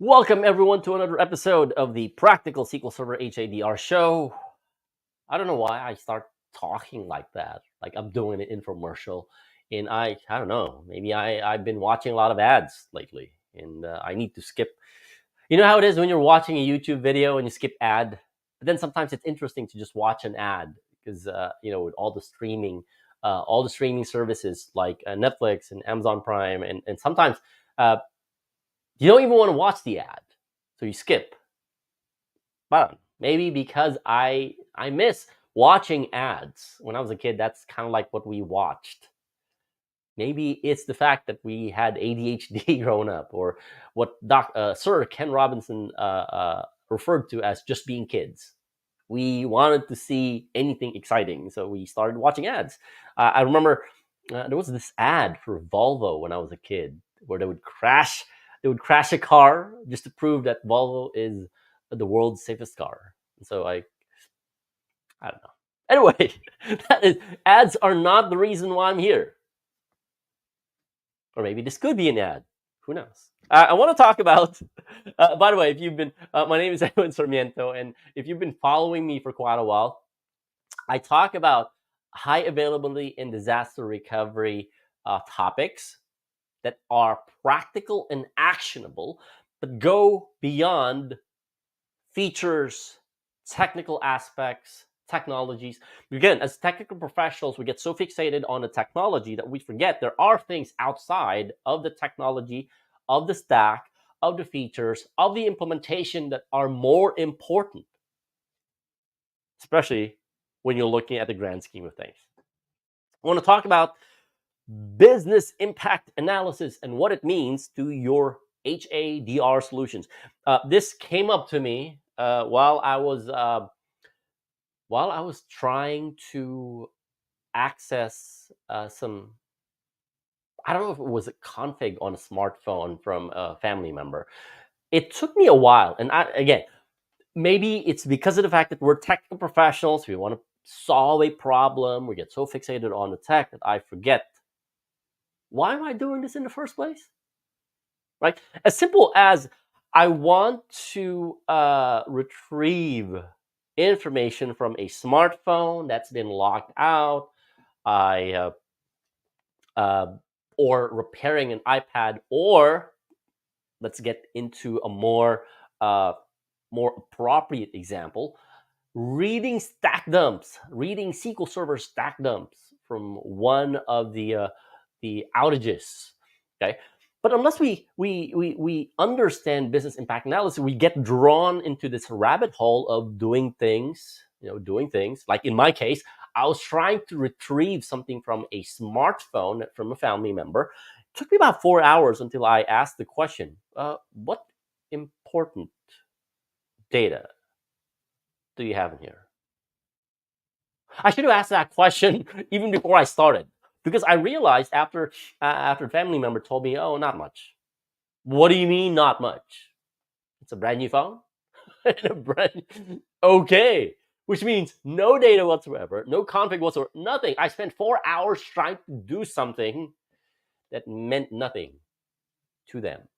Welcome everyone to another episode of the Practical SQL Server HA show. I don't know why I start talking like that, like I'm doing an infomercial, and I don't know. Maybe I've been watching a lot of ads lately, and I need to skip. You know how it is when you're watching a YouTube video and you skip ad, but then sometimes it's interesting to just watch an ad because with all the streaming services like Netflix and Amazon Prime, and sometimes uh, you don't even want to watch the ad, so you skip. But maybe because I miss watching ads when I was a kid. That's kind of like what we watched. Maybe it's the fact that we had ADHD growing up, or what Sir Ken Robinson referred to as just being kids. We wanted to see anything exciting, so we started watching ads. I remember there was this ad for Volvo when I was a kid, where they would crash a car just to prove that Volvo is the world's safest car. So I don't know. Anyway, ads are not the reason why I'm here. Or maybe this could be an ad. Who knows? I want to talk about. By the way, if you've been, my name is Edwin Sarmiento, and if you've been following me for quite a while, I talk about high availability and disaster recovery topics that are practical and actionable, but go beyond features, technical aspects, technologies. Again, as technical professionals, we get so fixated on the technology that we forget there are things outside of the technology, of the stack, of the features, of the implementation that are more important, especially when you're looking at the grand scheme of things. I want to talk about business impact analysis and what it means to your HADR solutions. This came up to me while I was trying to access some. I don't know if it was a config on a smartphone from a family member. It took me a while, and again, maybe it's because of the fact that we're technical professionals. We want to solve a problem. We get so fixated on the tech that I forget, why am I doing this in the first place? Right? As simple as I want to retrieve information from a smartphone that's been locked out. I or repairing an iPad, or let's get into a more appropriate example: reading reading SQL Server stack dumps from one of the outages. Okay, but unless we understand business impact analysis, we get drawn into this rabbit hole of doing things. Doing things like in my case, I was trying to retrieve something from a smartphone from a family member. It took me about 4 hours until I asked the question, what important data do you have in here? I should have asked that question even before I started, because I realized after a family member told me, "Oh, not much." What do you mean, not much? It's a brand new phone. Okay, which means no data whatsoever, no config whatsoever, nothing. I spent 4 hours trying to do something that meant nothing to them.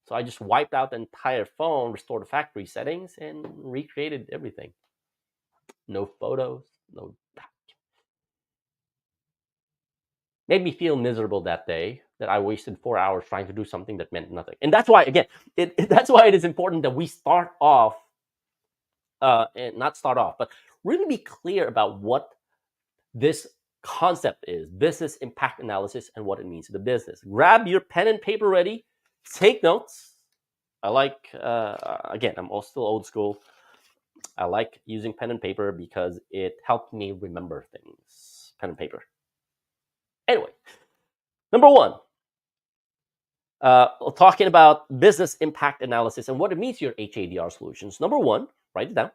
So I just wiped out the entire phone, restored the factory settings, and recreated everything. No photos, no. Made me feel miserable that day that I wasted 4 hours trying to do something that meant nothing. And that's why, again, that's why it is important that we start off, and not start off, but really be clear about what this concept is: business impact analysis, and what it means to the business. Grab your pen and paper ready, take notes. I like, again, I'm still old school. I like using pen and paper because it helped me remember things. Pen and paper. Anyway, number one, talking about business impact analysis and what it means to your HADR solutions. Number one, write it down.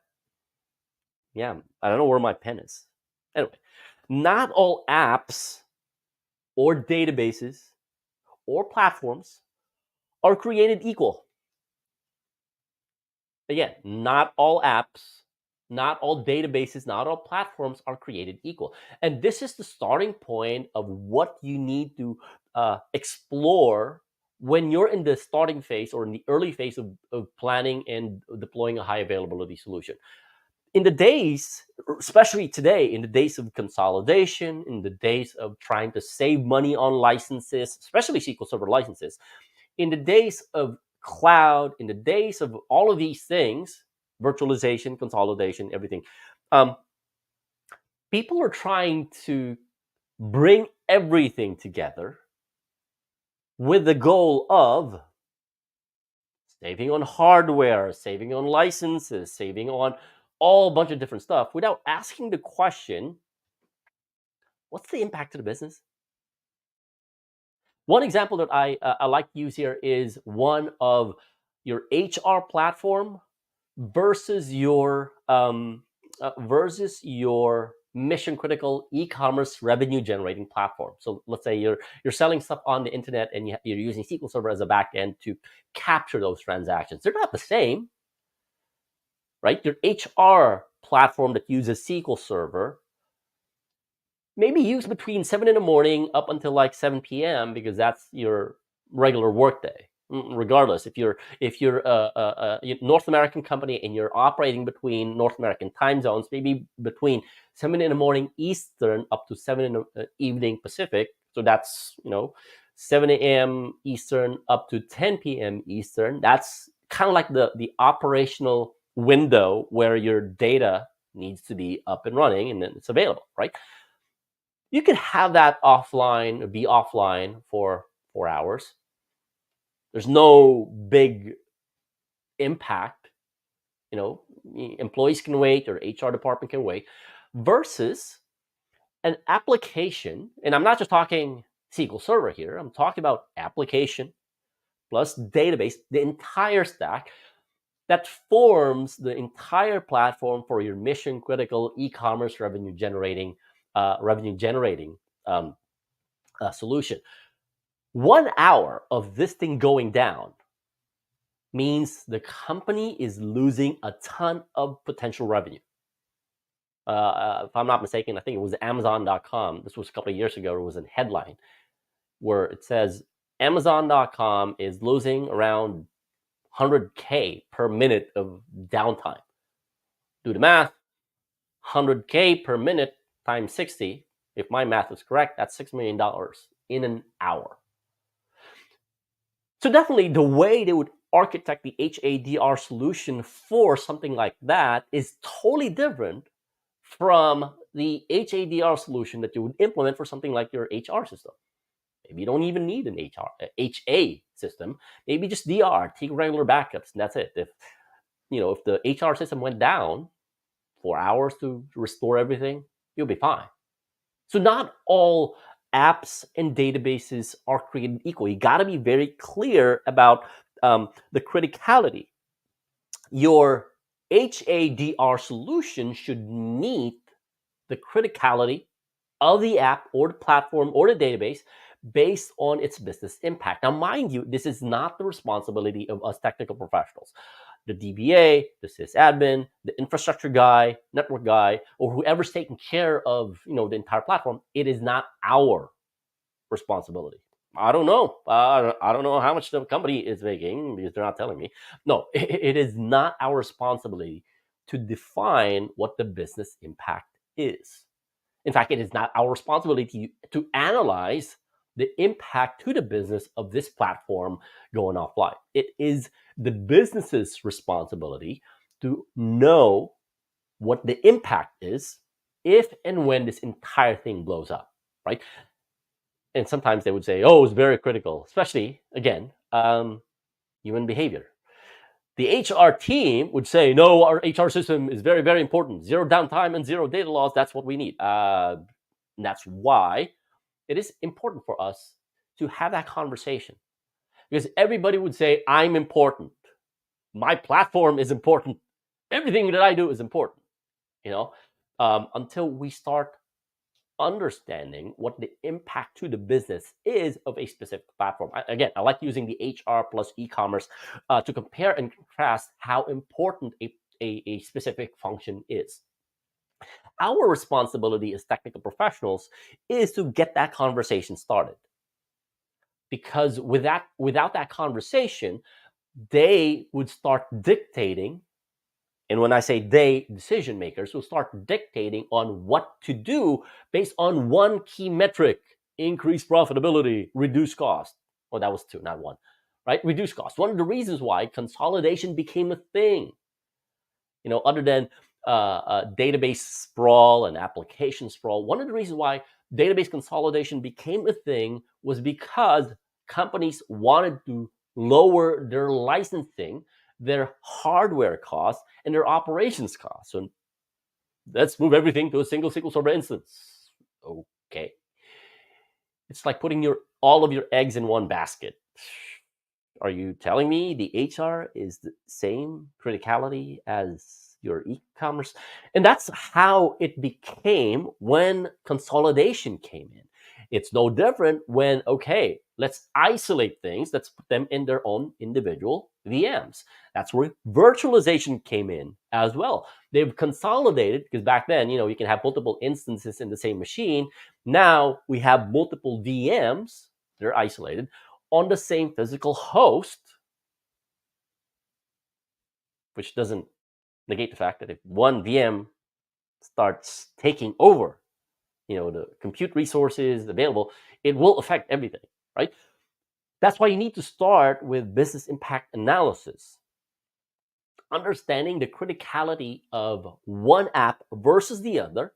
Yeah, I don't know where my pen is. Anyway, not all apps or databases or platforms are created equal. Again, not all apps, not all databases, not all platforms are created equal. And this is the starting point of what you need to explore when you're in the starting phase or in the early phase of planning and deploying a high availability solution. In the days, especially today, in the days of consolidation, in the days of trying to save money on licenses, especially SQL Server licenses, in the days of cloud, in the days of all of these things, virtualization, consolidation, everything, um, people are trying to bring everything together with the goal of saving on hardware, saving on licenses, saving on all bunch of different stuff without asking the question, what's the impact to the business? One example that I like to use here is one of your HR platform versus your mission critical e-commerce revenue generating platform. So let's say you're selling stuff on the internet and you're using SQL Server as a backend to capture those transactions. They're not the same, right? Your HR platform that uses SQL Server maybe use between 7 in the morning up until like 7 p.m. because that's your regular workday. Regardless, if you're a North American company and you're operating between North American time zones, maybe between 7 in the morning Eastern up to 7 in the evening Pacific. So that's 7 a.m. Eastern up to 10 p.m. Eastern. That's kind of like the operational window where your data needs to be up and running and then it's available, right? You can have that offline or be offline for 4 hours. There's no big impact. Employees can wait or HR department can wait versus an application. And I'm not just talking SQL Server here. I'm talking about application plus database, the entire stack that forms the entire platform for your mission critical e-commerce revenue generating solution. 1 hour of this thing going down means the company is losing a ton of potential revenue. If I'm not mistaken, I think it was Amazon.com. This was a couple of years ago. It was a headline where it says Amazon.com is losing around 100K per minute of downtime. Do the math. 100K per minute times 60. If my math is correct, that's $6 million in an hour. So definitely the way they would architect the HADR solution for something like that is totally different from the HADR solution that you would implement for something like your HR system. Maybe you don't even need an HA system. Maybe just DR, take regular backups, and that's it. If the HR system went down 4 hours to restore everything, you'll be fine. So not all apps and databases are created equal. You got to be very clear about the criticality. Your HADR solution should meet the criticality of the app or the platform or the database based on its business impact. Now, mind you, this is not the responsibility of us technical professionals. The DBA, the sysadmin, the infrastructure guy, network guy, or whoever's taking care of the entire platform, it is not our responsibility. I don't know. I don't know how much the company is making because they're not telling me. No, it is not our responsibility to define what the business impact is. In fact, it is not our responsibility to analyze the impact to the business of this platform going offline. It is the business's responsibility to know what the impact is if and when this entire thing blows up, right? And sometimes they would say, oh, it's very critical, especially, again, human behavior. The HR team would say, no, our HR system is very, very important. Zero downtime and zero data loss, that's what we need. And that's why it is important for us to have that conversation. Because everybody would say, I'm important. My platform is important. Everything that I do is important. Until we start understanding what the impact to the business is of a specific platform. Again, I like using the HR plus e-commerce to compare and contrast how important a specific function is. Our responsibility as technical professionals is to get that conversation started. because without that conversation, they would start dictating. And when I say they, decision makers will start dictating on what to do based on one key metric: increase profitability, reduce cost. Well, that was two, not one, right? Reduce cost. One of the reasons why consolidation became a thing, other than database sprawl and application sprawl, one of the reasons why database consolidation became a thing was because companies wanted to lower their licensing, their hardware costs, and their operations costs. So let's move everything to a single SQL Server instance. Okay. It's like putting all of your eggs in one basket. Are you telling me the HR is the same criticality as your e-commerce? And that's how it became when consolidation came in. It's no different when, okay, let's isolate things, let's put them in their own individual VMs. That's where virtualization came in as well. They've consolidated, because back then, you can have multiple instances in the same machine. Now we have multiple VMs, they're isolated, on the same physical host, which doesn't negate the fact that if one VM starts taking over, the compute resources available, it will affect everything, right? That's why you need to start with business impact analysis, understanding the criticality of one app versus the other,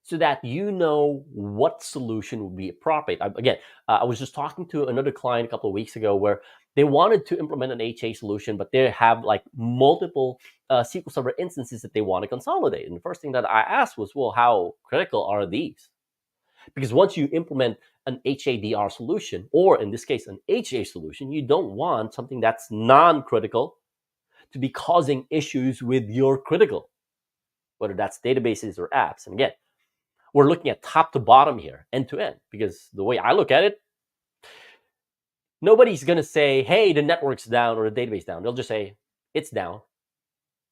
so that you know what solution would be appropriate. I was just talking to another client a couple of weeks ago where they wanted to implement an HA solution, but they have like multiple SQL Server instances that they want to consolidate. And the first thing that I asked was, well, how critical are these? Because once you implement an HADR solution, or in this case, an HA solution, you don't want something that's non-critical to be causing issues with your critical, whether that's databases or apps. And again, we're looking at top to bottom here, end to end, because the way I look at it, nobody's going to say, hey, the network's down or the database down. They'll just say, it's down.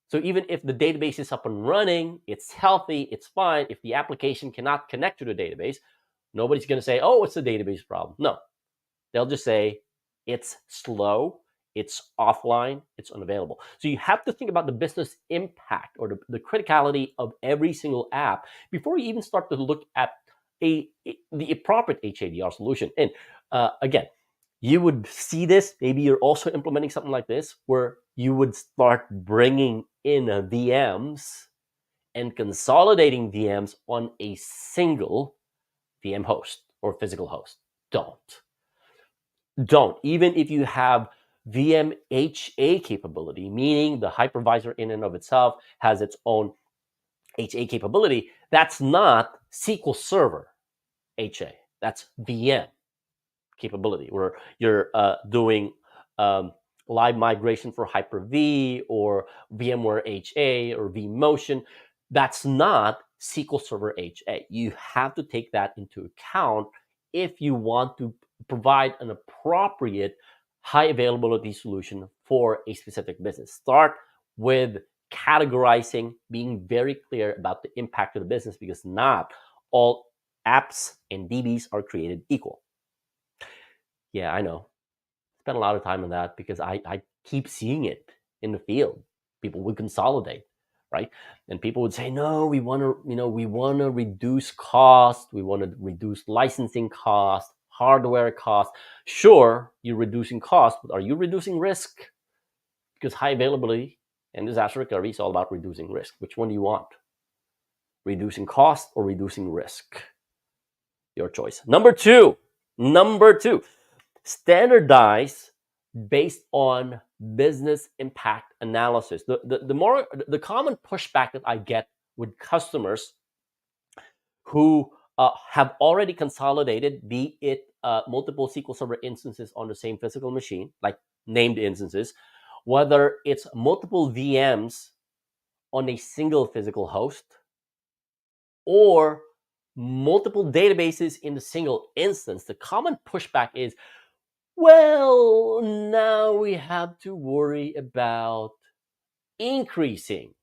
So even if the database is up and running, it's healthy, it's fine. If the application cannot connect to the database, nobody's going to say, oh, it's a database problem. No, they'll just say, it's slow, it's offline, it's unavailable. So you have to think about the business impact or the criticality of every single app before you even start to look at the appropriate HADR solution. And again, you would see this, maybe you're also implementing something like this, where you would start bringing in VMs and consolidating VMs on a single VM host or physical host. Don't. Even if you have VM HA capability, meaning the hypervisor in and of itself has its own HA capability, that's not SQL Server HA. That's VM capability, where you're doing live migration for Hyper-V or VMware HA or vMotion. That's not SQL Server HA. You have to take that into account if you want to provide an appropriate high availability solution for a specific business. Start with categorizing, being very clear about the impact of the business, because not all apps and DBs are created equal. Yeah, I know. Spent a lot of time on that because I keep seeing it in the field. People would consolidate, right? And people would say, no, we want to reduce cost. We want to reduce licensing cost, hardware cost. Sure, you're reducing cost, but are you reducing risk? Because high availability and disaster recovery is all about reducing risk. Which one do you want? Reducing cost or reducing risk? Your choice. Number two, standardize based on business impact analysis. The common pushback that I get with customers who have already consolidated, be it multiple SQL Server instances on the same physical machine, like named instances, whether it's multiple VMs on a single physical host, or multiple databases in the single instance, the common pushback is, well, now we have to worry about increasing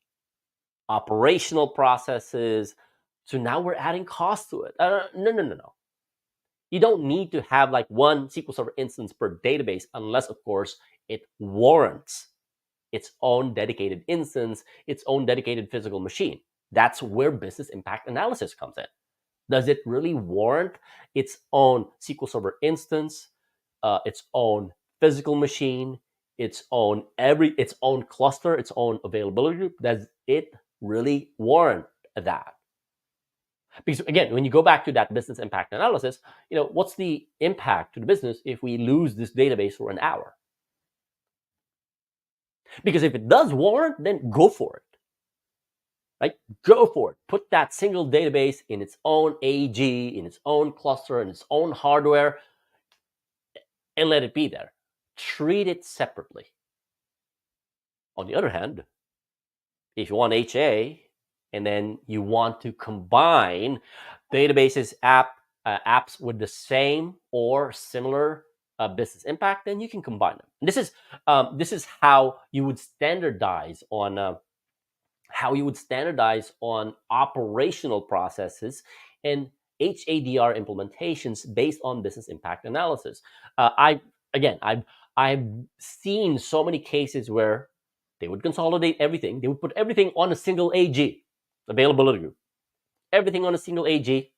operational processes. So now we're adding cost to it. No. You don't need to have like one SQL Server instance per database unless, of course, it warrants its own dedicated instance, its own dedicated physical machine. That's where business impact analysis comes in. Does it really warrant its own SQL Server instance, its own physical machine, its own cluster, its own availability group? Does it really warrant that? Because again, when you go back to that business impact analysis, what's the impact to the business if we lose this database for an hour? Because if it does warrant, then go for it. Right? Go for it. Put that single database in its own AG, in its own cluster, in its own hardware, and let it be there. Treat it separately. On the other hand, if you want HA and then you want to combine databases, apps with the same or similar business impact, then you can combine them. And this is how you would standardize on operational processes and HADR implementations based on business impact analysis. I've seen so many cases where they would consolidate everything. They would put everything on a single AG, availability group. Everything on a single AG.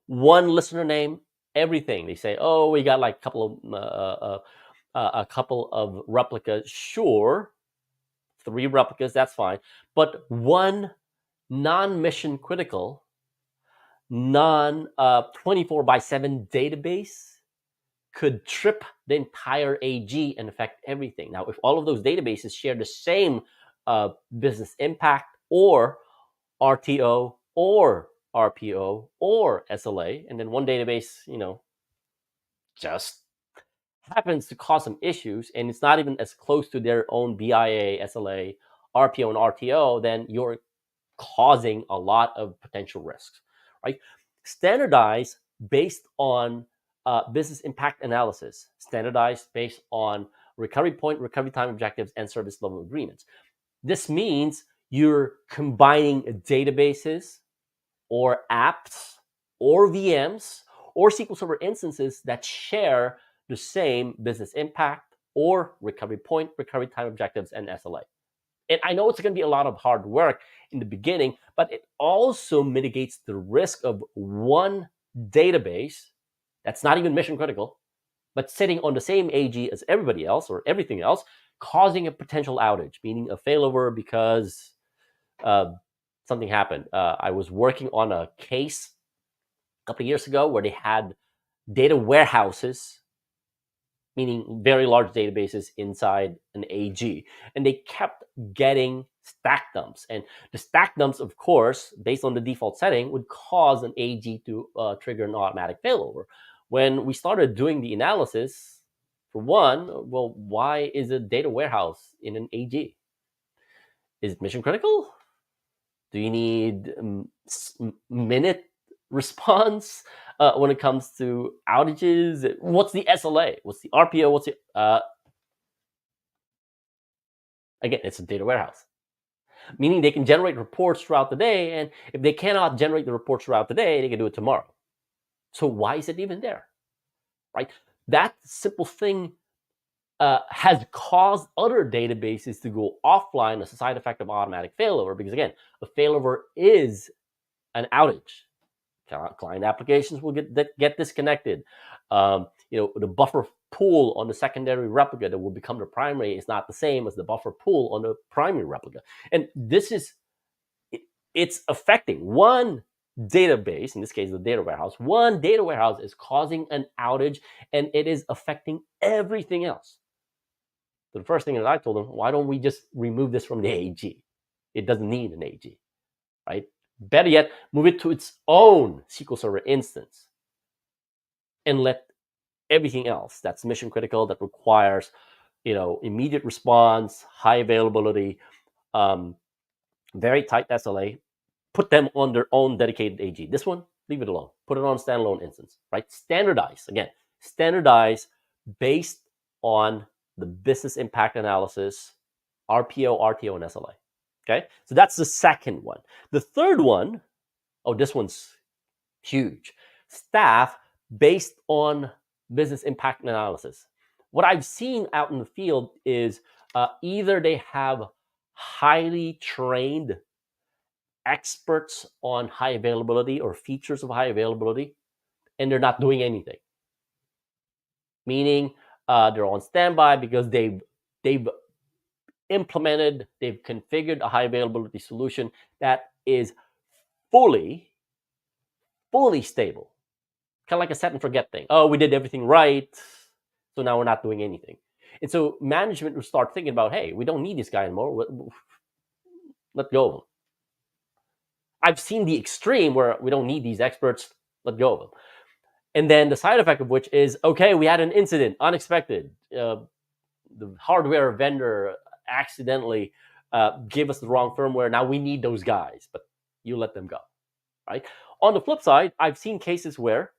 One listener name, everything. They say, oh, we got like a couple of replicas. Sure, 3 replicas, that's fine. But one non-mission critical, non-24/7 database could trip the entire AG and affect everything. Now, if all of those databases share the same business impact or RTO or RPO or SLA, and then one database, just happens to cause some issues, and it's not even as close to their own BIA, SLA, RPO, and RTO, then you're causing a lot of potential risks, right? Standardize based on business impact analysis, standardized based on recovery point, recovery time objectives, and service level agreements. This means you're combining databases or apps or VMs or SQL Server instances that share the same business impact or recovery point, recovery time objectives, and SLA. And I know it's going to be a lot of hard work in the beginning, but it also mitigates the risk of one database that's not even mission critical, but sitting on the same AG as everybody else or everything else, causing a potential outage, meaning a failover because something happened. I was working on a case a couple of years ago where they had data warehouses, meaning very large databases inside an AG. And they kept getting stack dumps. And the stack dumps, of course, based on the default setting, would cause an AG to trigger an automatic failover. When we started doing the analysis, for one, well, why is a data warehouse in an AG? Is it mission critical? Do you need minute response when it comes to outages? What's the SLA? What's the RPO? What's the again, it's a data warehouse, meaning they can generate reports throughout the day, and if they cannot generate the reports throughout the day, they can do it tomorrow. So why is it even there, right? That simple thing has caused other databases to go offline as a side effect of automatic failover, because again, a failover is an outage. Client applications will get disconnected. The buffer pool on the secondary replica that will become the primary is not the same as the buffer pool on the primary replica. And it's affecting one database, in this case, the data warehouse. One data warehouse is causing an outage, and it is affecting everything else. So the first thing that I told them, why don't we just remove this from the AG? It doesn't need an AG, right? Better yet, move it to its own SQL Server instance and let everything else that's mission critical, that requires, immediate response, high availability, very tight SLA, put them on their own dedicated AG. This one, leave it alone. Put it on a standalone instance, right? Standardize based on the business impact analysis, RPO, RTO, and SLA. Okay, so that's the second one. The third one, this one's huge. Staff based on business impact analysis. What I've seen out in the field is either they have highly trained experts on high availability or features of high availability, and they're not doing anything. Meaning they're on standby because they've implemented, they've configured a high availability solution that is fully stable. Kind of like a set and forget thing. Oh, we did everything right, so now we're not doing anything. And so management will start thinking about, hey, we don't need this guy anymore. Let go of him. I've seen the extreme where we don't need these experts. Let go of them. And then the side effect of which is, okay, we had an incident, unexpected. The hardware vendor accidentally gave us the wrong firmware. Now we need those guys, but you let them go, right? On the flip side, I've seen cases where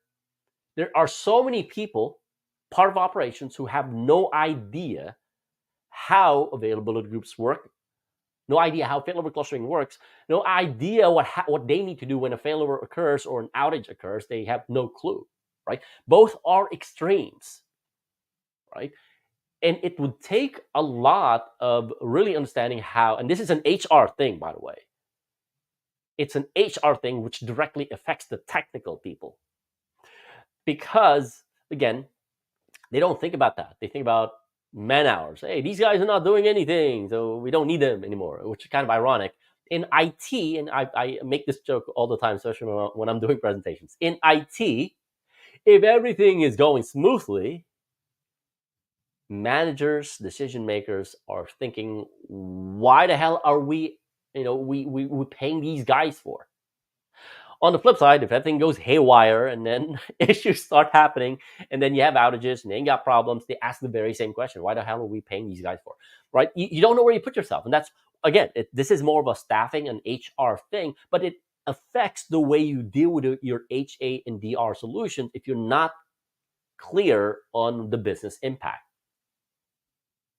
there are so many people, part of operations, who have no idea how availability groups work, no idea how failover clustering works, no idea what they need to do when a failover occurs or an outage occurs. They have no clue, right? Both are extremes, right? And it would take a lot of really understanding how, and this is an HR thing, by the way. It's an HR thing which directly affects the technical people. Because, again, they don't think about that. They think about man hours. Hey, these guys are not doing anything, so we don't need them anymore, which is kind of ironic. In IT, and I make this joke all the time, especially when I'm doing presentations. In IT, if everything is going smoothly, managers, decision makers are thinking, why the hell are we paying these guys for? On the flip side, if everything goes haywire and then issues start happening and then you have outages and they got problems, they ask the very same question. Why the hell are we paying these guys for? Right? You don't know where you put yourself. And that's, again, this is more of a staffing and HR thing, but it affects the way you deal with your HA and DR solution if you're not clear on the business impact.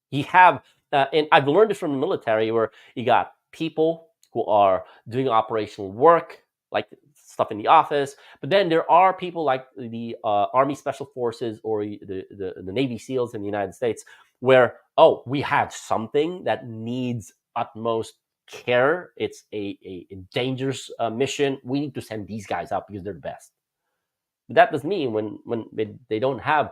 You have, and I've learned this from the military, where you got people who are doing operational work, like stuff in the office, but then there are people like the Army Special Forces or the Navy SEALs in the United States, where, oh, we have something that needs utmost care. It's a dangerous mission. We need to send these guys out because they're the best. But that doesn't mean when they don't have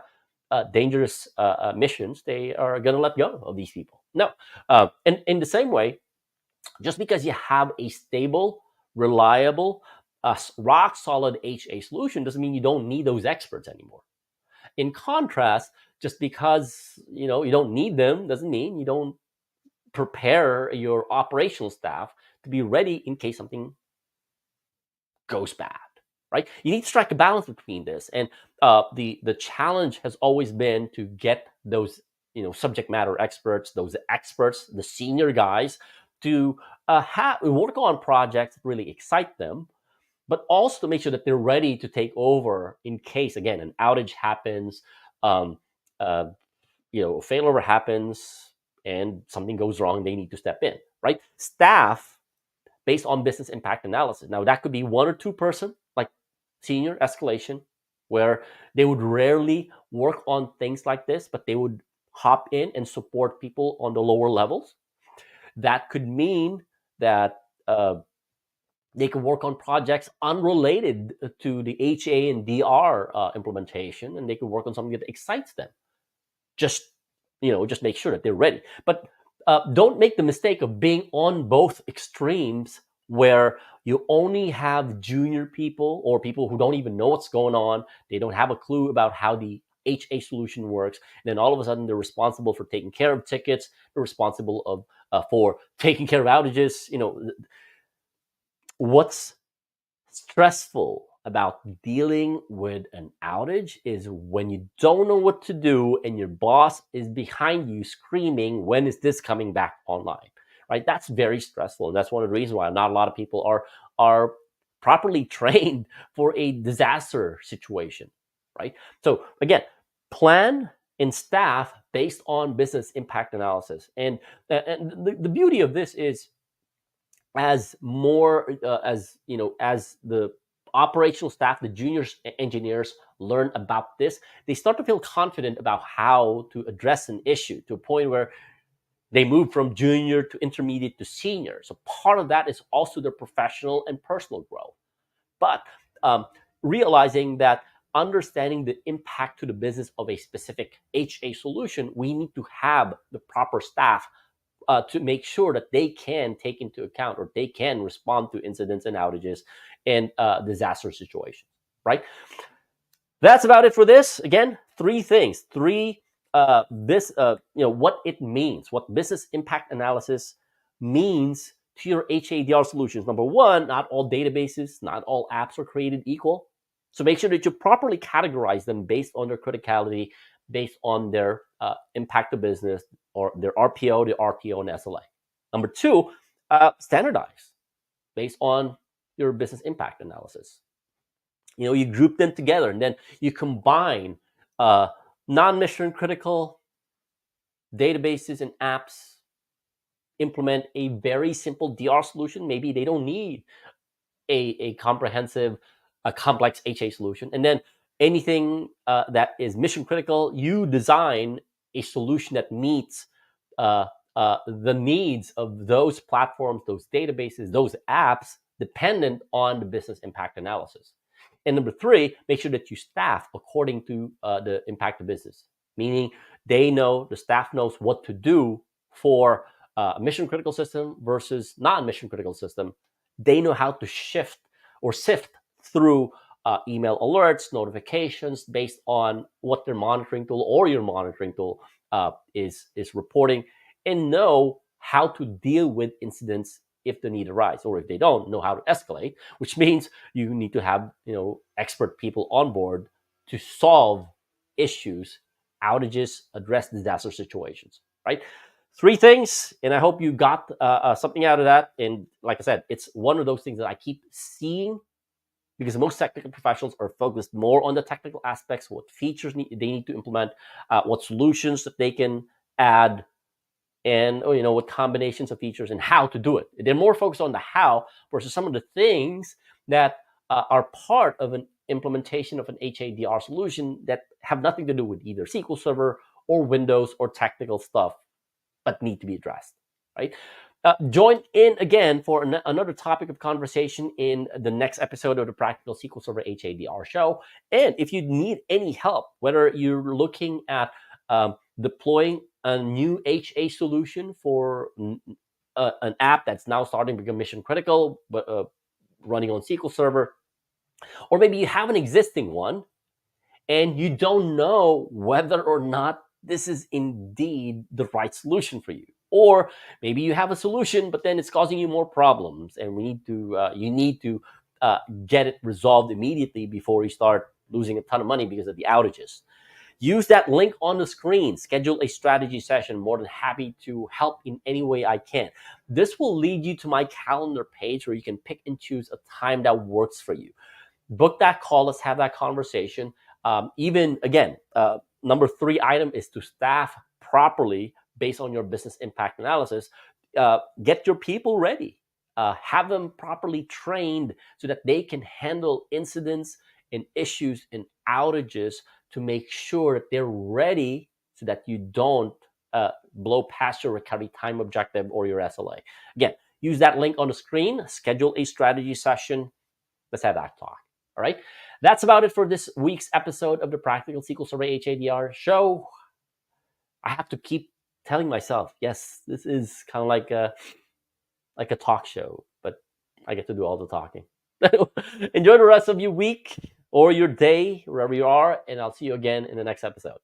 dangerous missions, they are going to let go of these people. No. And in the same way, just because you have a stable, reliable, rock solid HA solution doesn't mean you don't need those experts anymore. In contrast, just because you don't need them doesn't mean you don't prepare your operational staff to be ready in case something goes bad. Right? You need to strike a balance between this, and the challenge has always been to get those subject matter experts, those experts, the senior guys, to work on projects that really excite them, but also to make sure that they're ready to take over in case, again, an outage happens, failover happens, and something goes wrong. They need to step in. Right? Staff based on business impact analysis. Now that could be one or two person, like senior escalation, where they would rarely work on things like this, but they would hop in and support people on the lower levels. That could mean that they can work on projects unrelated to the HA and DR implementation, and they can work on something that excites them. Just make sure that they're ready. But don't make the mistake of being on both extremes, where you only have junior people or people who don't even know what's going on. They don't have a clue about how the HA solution works. And then all of a sudden, they're responsible for taking care of tickets. They're responsible for taking care of outages. What's stressful about dealing with an outage is when you don't know what to do and your boss is behind you screaming, when is this coming back online? Right? That's very stressful. And that's one of the reasons why not a lot of people are properly trained for a disaster situation. Right? So again, plan and staff based on business impact analysis. And the beauty of this is, as more as the operational staff, the junior engineers learn about this, they start to feel confident about how to address an issue to a point where they move from junior to intermediate to senior. So part of that is also their professional and personal growth. But realizing that understanding the impact to the business of a specific HA solution, we need to have the proper staff to make sure that they can take into account or they can respond to incidents and outages and disaster situations, right? That's about it for this. Again, three things, what it means, what business impact analysis means to your HADR solutions. Number one, not all databases, not all apps are created equal. So make sure that you properly categorize them based on their criticality, based on their impact to business, or their RPO, their RTO, and SLA. Number two, standardize based on your business impact analysis. You group them together, and then you combine non-mission critical databases and apps, implement a very simple DR solution. Maybe they don't need a comprehensive, a complex HA solution. And then anything that is mission critical, you design a solution that meets the needs of those platforms, those databases, those apps, dependent on the business impact analysis. And number three, make sure that you staff according to the impact of business, meaning the staff knows what to do for a mission critical system versus non-mission critical system. They know how to shift or sift through email alerts, notifications based on what their monitoring tool or your monitoring tool is reporting, and know how to deal with incidents if the need arises, or if they don't, know how to escalate, which means you need to have expert people on board to solve issues, outages, address disaster situations, right? Three things, and I hope you got something out of that. And like I said, it's one of those things that I keep seeing, because most technical professionals are focused more on the technical aspects, what features they need to implement, what solutions that they can add, and what combinations of features and how to do it. They're more focused on the how versus some of the things that are part of an implementation of an HADR solution that have nothing to do with either SQL Server or Windows or technical stuff, but need to be addressed, right? Join in again for another topic of conversation in the next episode of the Practical SQL Server HADR show. And if you need any help, whether you're looking at deploying a new HA solution for an app that's now starting to become mission critical, but running on SQL Server, or maybe you have an existing one and you don't know whether or not this is indeed the right solution for you. Or maybe you have a solution, but then it's causing you more problems, and you need to get it resolved immediately before you start losing a ton of money because of the outages. Use that link on the screen. Schedule a strategy session. More than happy to help in any way I can. This will lead you to my calendar page where you can pick and choose a time that works for you. Book that call. Let's have that conversation. Number three item is to staff properly based on your business impact analysis. Get your people ready. Have them properly trained so that they can handle incidents and issues and outages, to make sure that they're ready so that you don't blow past your recovery time objective or your SLA. Again, use that link on the screen. Schedule a strategy session. Let's have that talk. All right. That's about it for this week's episode of the Practical SQL Server HADR show. I have to keep telling myself, yes, this is kind of like a talk show, but I get to do all the talking. Enjoy the rest of your week or your day, wherever you are, and I'll see you again in the next episode.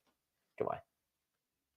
Goodbye.